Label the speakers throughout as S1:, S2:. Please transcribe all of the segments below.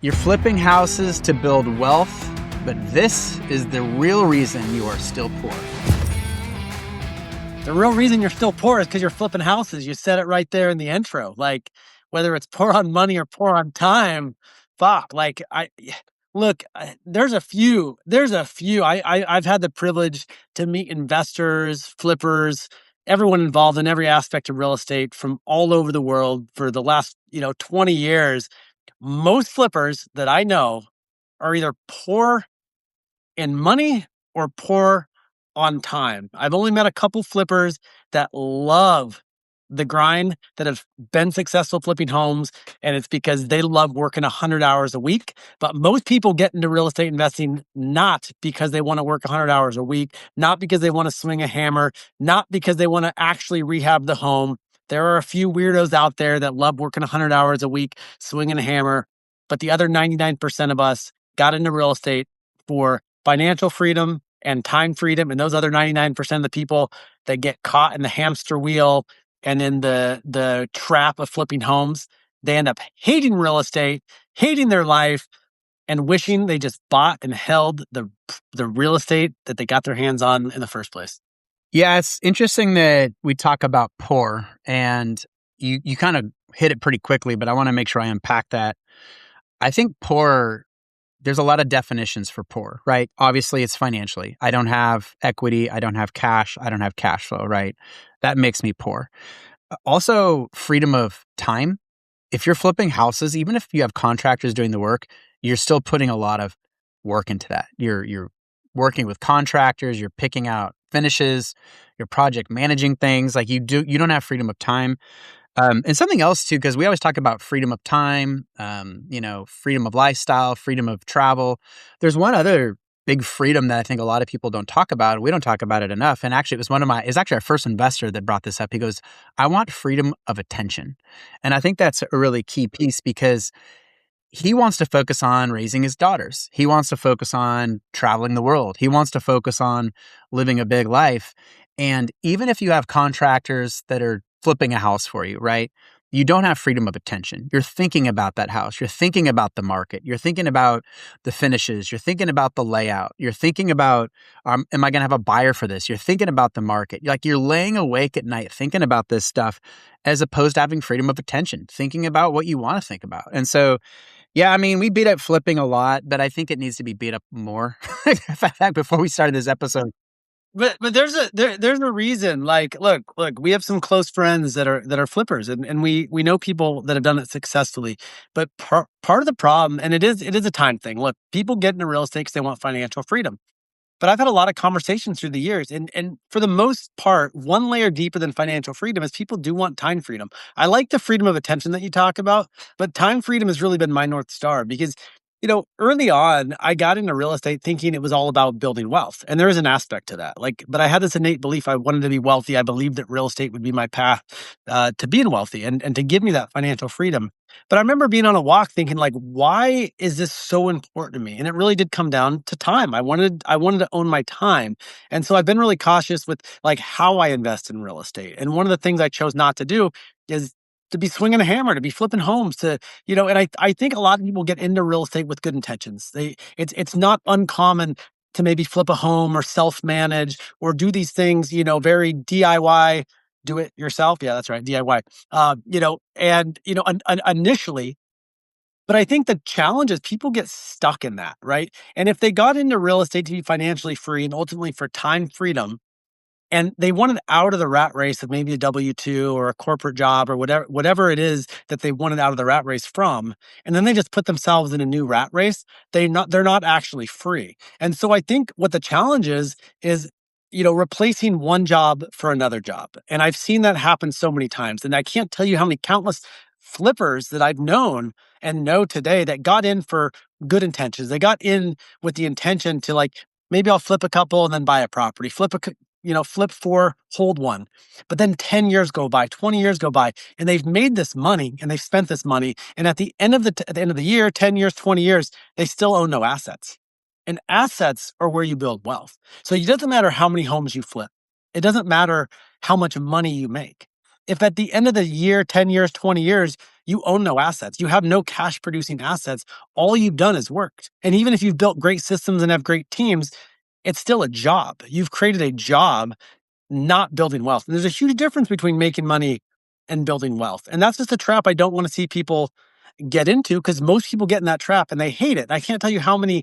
S1: You're flipping houses to build wealth, but this is the real reason you are still poor.
S2: The real reason you're still poor is because you're flipping houses. You said it right there in the intro. Like, whether it's poor on money or poor on time, fuck. Like, there's a few. I've had the privilege to meet investors, flippers, everyone involved in every aspect of real estate from all over the world for the last 20 years. Most flippers that I know are either poor in money or poor on time. I've only met a couple flippers that love the grind, that have been successful flipping homes, and it's because they love working 100 hours a week. But most people get into real estate investing not because they want to work 100 hours a week, not because they want to swing a hammer, not because they want to actually rehab the home. There are a few weirdos out there that love working 100 hours a week, swinging a hammer, but the other 99% of us got into real estate for financial freedom and time freedom. And those other 99% of the people that get caught in the hamster wheel and in the trap of flipping homes, they end up hating real estate, hating their life, and wishing they just bought and held the real estate that they got their hands on in the first place.
S1: Yeah, it's interesting that we talk about poor, and you kind of hit it pretty quickly, but I want to make sure I unpack that. I think poor, there's a lot of definitions for poor, right? Obviously, it's financially. I don't have equity. I don't have cash. I don't have cash flow, right? That makes me poor. Also, freedom of time. If you're flipping houses, even if you have contractors doing the work, you're still putting a lot of work into that. You're working with contractors, you're picking out finishes, you're project managing things. Like you don't have freedom of time. And something else too, because we always talk about freedom of time, freedom of lifestyle, freedom of travel. There's one other big freedom that I think a lot of people don't talk about. We don't talk about it enough. And actually, it's actually our first investor that brought this up. He goes, I want freedom of attention. And I think that's a really key piece because he wants to focus on raising his daughters. He wants to focus on traveling the world. He wants to focus on living a big life. And even if you have contractors that are flipping a house for you, right? You don't have freedom of attention. You're thinking about that house. You're thinking about the market. You're thinking about the finishes. You're thinking about the layout. You're thinking about, am I going to have a buyer for this? You're thinking about the market. Like you're laying awake at night thinking about this stuff as opposed to having freedom of attention, thinking about what you want to think about. And so, yeah, I mean, we beat up flipping a lot, but I think it needs to be beat up more. In fact, before we started this episode,
S2: But there's a reason. Like, look, we have some close friends that are flippers, and we know people that have done it successfully. But part of the problem, and it is a time thing. Look, people get into real estate because they want financial freedom. But I've had a lot of conversations through the years, and for the most part, one layer deeper than financial freedom is people do want time freedom. I like the freedom of attention that you talk about, but time freedom has really been my North Star because, early on, I got into real estate thinking it was all about building wealth. And there is an aspect to that. But I had this innate belief I wanted to be wealthy. I believed that real estate would be my path to being wealthy and to give me that financial freedom. But I remember being on a walk thinking, like, why is this so important to me? And it really did come down to time. I wanted to own my time. And so I've been really cautious with like how I invest in real estate. And one of the things I chose not to do is to be swinging a hammer, to be flipping homes, and I think a lot of people get into real estate with good intentions. It's not uncommon to maybe flip a home or self-manage or do these things, very DIY, do it yourself. Yeah, that's right. DIY. Initially, but I think the challenge is people get stuck in that, right? And if they got into real estate to be financially free and ultimately for time freedom, and they wanted out of the rat race of maybe a W-2 or a corporate job or whatever it is that they wanted out of the rat race from, and then they just put themselves in a new rat race, they're not actually free. And so I think what the challenge is replacing one job for another job. And I've seen that happen so many times. And I can't tell you how many countless flippers that I've known and know today that got in for good intentions. They got in with the intention to, like, maybe I'll flip a couple and then buy a property, flip four, hold one. But then 10 years go by, 20 years go by, and they've made this money and they've spent this money. And at the end of the year, 10 years, 20 years, they still own no assets. And assets are where you build wealth. So it doesn't matter how many homes you flip. It doesn't matter how much money you make. If at the end of the year, 10 years, 20 years, you own no assets. You have no cash producing assets. All you've done is worked. And even if you've built great systems and have great teams, it's still a job. You've created a job, not building wealth. And there's a huge difference between making money and building wealth. And that's just a trap I don't want to see people get into, because most people get in that trap and they hate it. I can't tell you how many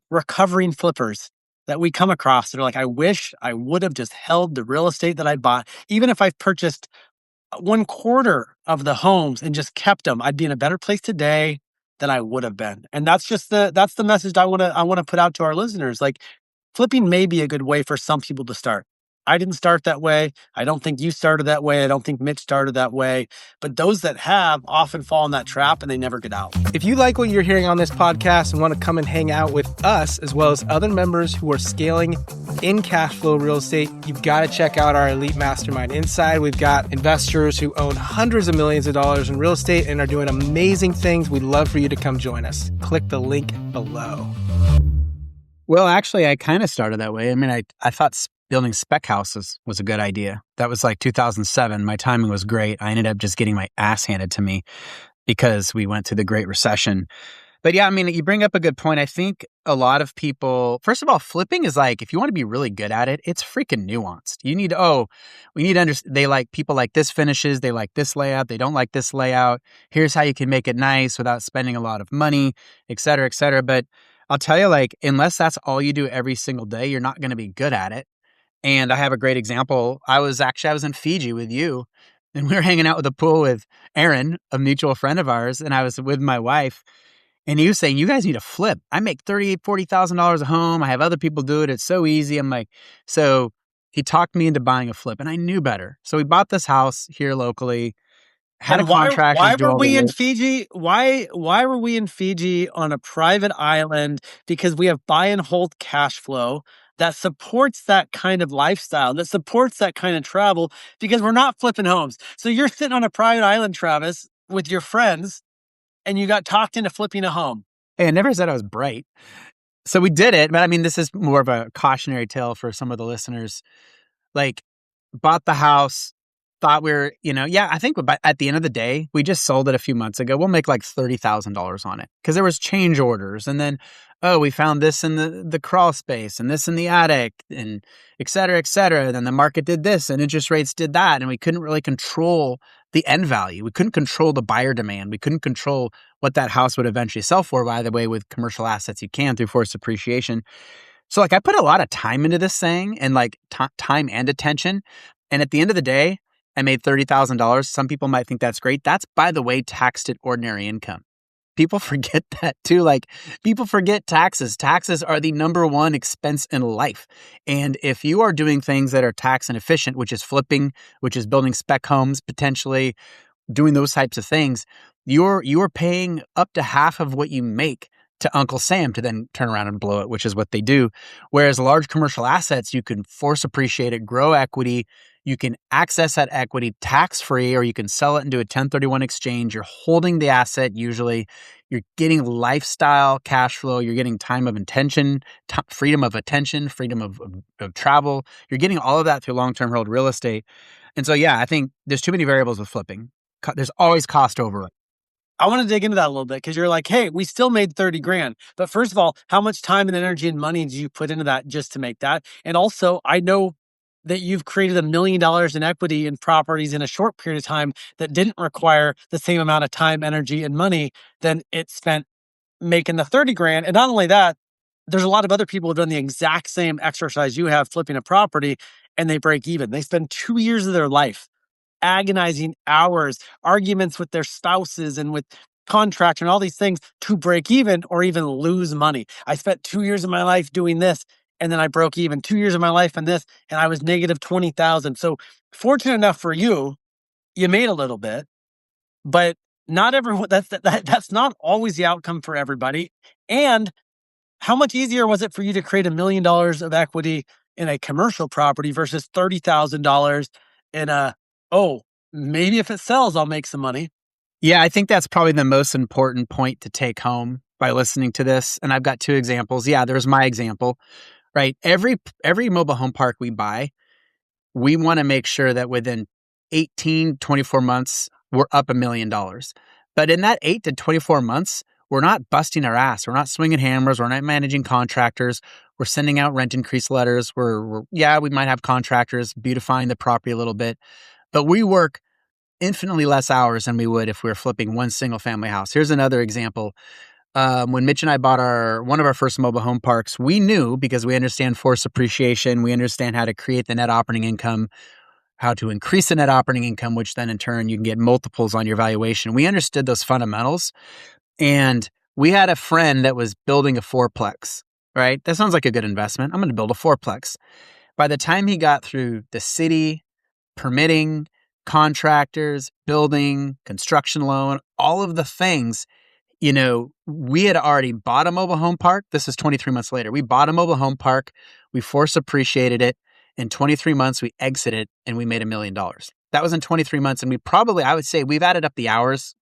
S2: recovering flippers that we come across that are like, I wish I would have just held the real estate that I bought. Even if I've purchased 1/4 of the homes and just kept them, I'd be in a better place today than I would have been. And that's the message I want to put out to our listeners. Like, flipping may be a good way for some people to start. I didn't start that way. I don't think you started that way. I don't think Mitch started that way. But those that have often fall in that trap and they never get out.
S3: If you like what you're hearing on this podcast and want to come and hang out with us, as well as other members who are scaling in cash flow real estate, you've got to check out our Elite Mastermind. Inside, we've got investors who own hundreds of millions of dollars in real estate and are doing amazing things. We'd love for you to come join us. Click the link below.
S1: Well, actually, I kind of started that way. I mean, I thought building spec houses was a good idea. That was like 2007. My timing was great. I ended up just getting my ass handed to me because we went through the Great Recession. But yeah, I mean, you bring up a good point. I think a lot of people, first of all, flipping is like, if you want to be really good at it, it's freaking nuanced. We need to understand, they like, people like this finishes, they like this layout, they don't like this layout. Here's how you can make it nice without spending a lot of money, et cetera, et cetera. But I'll tell you, like, unless that's all you do every single day, you're not going to be good at it. And I have a great example. I was in Fiji with you, and we were hanging out with the pool with Aaron, a mutual friend of ours, and I was with my wife, and he was saying, you guys need to flip. I make $38,000, $40,000 a home. I have other people do it. It's so easy. I'm like, so he talked me into buying a flip, and I knew better. So we bought this house here locally, had
S2: And
S1: a contractor do
S2: were
S1: all the
S2: we in
S1: work.
S2: Fiji? Why were we in Fiji on a private island? Because we have buy and hold cash flow that supports that kind of lifestyle, that supports that kind of travel, because we're not flipping homes. So you're sitting on a private island, Travis, with your friends, and you got talked into flipping a home.
S1: Hey, I never said I was bright. So we did it, but I mean, this is more of a cautionary tale for some of the listeners. Like, bought the house, thought we were, I think at the end of the day, we just sold it a few months ago. We'll make like $30,000 on it because there was change orders. And then, we found this in the crawl space and this in the attic and et cetera, et cetera. And then the market did this and interest rates did that. And we couldn't really control the end value. We couldn't control the buyer demand. We couldn't control what that house would eventually sell for. By the way, with commercial assets, you can through forced appreciation. So like I put a lot of time into this thing and like time and attention. And at the end of the day, I made $30,000. Some people might think that's great. That's, by the way, taxed at ordinary income. People forget that too. Like, people forget taxes. Taxes are the number one expense in life. And if you are doing things that are tax inefficient, which is flipping, which is building spec homes, potentially doing those types of things, you're paying up to half of what you make to Uncle Sam to then turn around and blow it, which is what they do. Whereas large commercial assets, you can force appreciate it, grow equity. You can access that equity tax-free, or you can sell it into a 1031 exchange. You're holding the asset usually. You're getting lifestyle cash flow. You're getting time of attention, freedom of attention, freedom of travel. You're getting all of that through long-term held real estate. And so, yeah, I think there's too many variables with flipping. There's always cost overrun.
S2: I want to dig into that a little bit, because you're like, hey, we still made 30 grand. But first of all, how much time and energy and money did you put into that just to make that? And also, I know that you've created $1 million in equity in properties in a short period of time that didn't require the same amount of time, energy, and money than it spent making the 30 grand. And not only that, there's a lot of other people who've done the exact same exercise you have flipping a property, and they break even. They spend 2 years of their life agonizing hours, arguments with their spouses and with contractors and all these things to break even or even lose money. I spent 2 years of my life doing this, and then I broke even. 2 years of my life in this, and I was negative 20,000. So fortunate enough for you, you made a little bit, but not everyone. That's not always the outcome for everybody. And how much easier was it for you to create $1 million of equity in a commercial property versus $30,000 in maybe if it sells, I'll make some money?
S1: Yeah, I think that's probably the most important point to take home by listening to this. And I've got two examples. Yeah, there's my example, right? Every mobile home park we buy, we want to make sure that within 18, 24 months, we're up $1 million. But in that 8 to 24 months, we're not busting our ass. We're not swinging hammers. We're not managing contractors. We're sending out rent increase letters. We might have contractors beautifying the property a little bit, but we work infinitely less hours than we would if we were flipping one single family house. Here's another example. When Mitch and I bought one of our first mobile home parks, we knew, because we understand force appreciation, we understand how to create the net operating income, how to increase the net operating income, which then in turn you can get multiples on your valuation. We understood those fundamentals. And we had a friend that was building a fourplex, right? That sounds like a good investment. I'm going to build a fourplex. By the time he got through the city, permitting, contractors, building, construction loan, all of the things, we had already bought a mobile home park. This is 23 months later. We bought a mobile home park. We force appreciated it. In 23 months, we exited and we made $1 million. That was in 23 months. And I would say we've added up the hours,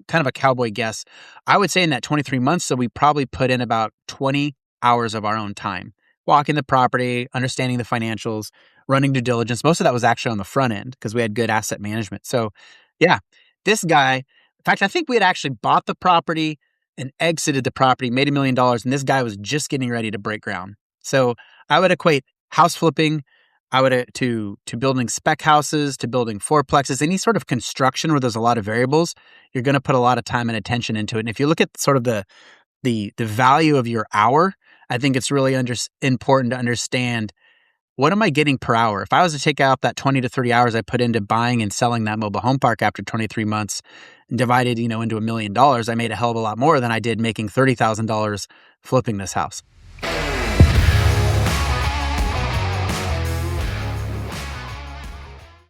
S1: kind of a cowboy guess. I would say in that 23 months, so we probably put in about 20 hours of our own time, walking the property, understanding the financials, running due diligence. Most of that was actually on the front end because we had good asset management. So yeah, this guy, in fact, I think we had actually bought the property and exited the property, made $1 million, and this guy was just getting ready to break ground. So I would equate house flipping, to building spec houses, to building fourplexes, any sort of construction where there's a lot of variables. You're going to put a lot of time and attention into it. And if you look at sort of the value of your hour, I think it's really important to understand, what am I getting per hour? If I was to take out that 20 to 30 hours I put into buying and selling that mobile home park after 23 months, and divided, into $1 million, I made a hell of a lot more than I did making $30,000 flipping this house.